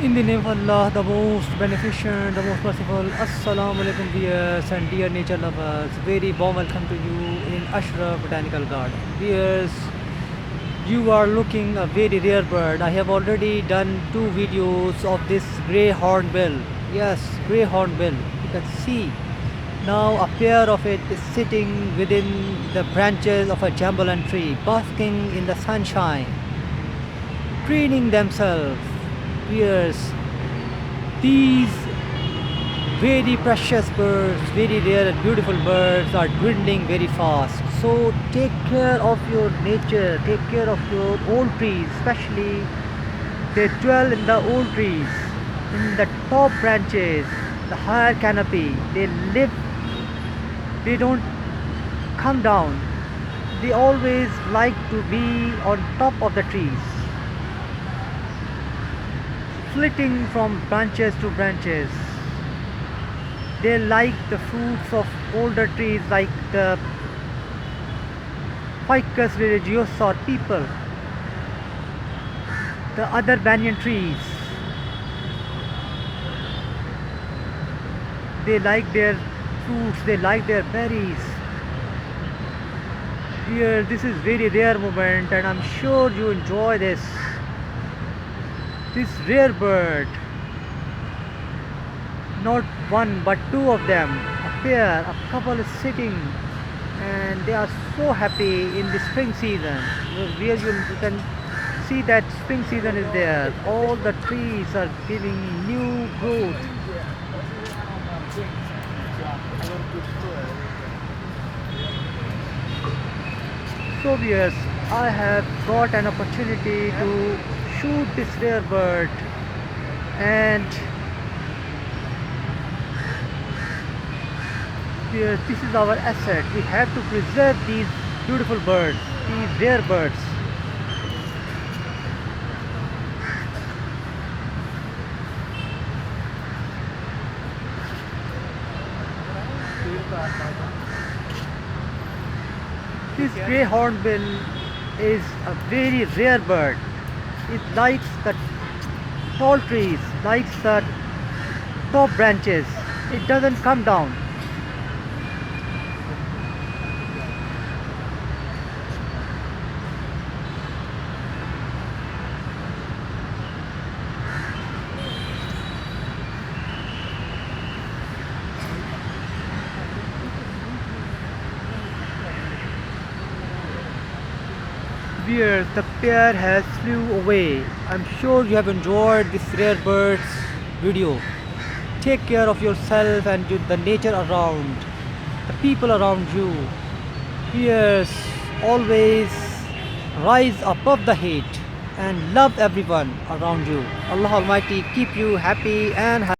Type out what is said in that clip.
In the name of Allah, the most beneficent, the most merciful. Assalamu alaikum viewers and dear nature lovers. Very warm welcome to you in Ashraf Botanical Garden. Viewers, you are looking a very rare bird. I have already done two videos of this grey hornbill. Yes, grey hornbill. You can see now a pair of it is sitting within the branches of a Jabolan tree, basking in the sunshine, preening themselves. Yes, these very precious birds, very rare and beautiful birds are dwindling very fast. So take care of your nature, take care of your old trees, especially they dwell in the old trees, in the top branches, the higher canopy. They live, they don't come down. They always like to be on top of the trees, flitting from branches to branches. They like the fruits of older trees like the Ficus religiosa or people, the other banyan trees. They like their fruits, they like their berries. Here, this is very rare moment and I'm sure you enjoy this. This rare bird, not one but two of them, a pair, a couple is sitting and they are so happy in the spring season. Here you can see that spring season is there. All the trees are giving new growth. So viewers, I have got an opportunity to shoot this rare bird, and this is our asset. We have to preserve these beautiful birds, these rare birds. This grey hornbill is a very rare bird. It likes the tall trees, likes the top branches. It doesn't come down. Viewers, the pair has flew away. I'm sure you have enjoyed this rare birds video. Take care of yourself and the nature around, the people around you. Viewers, always rise above the hate and love everyone around you. Allah Almighty keep you happy and happy.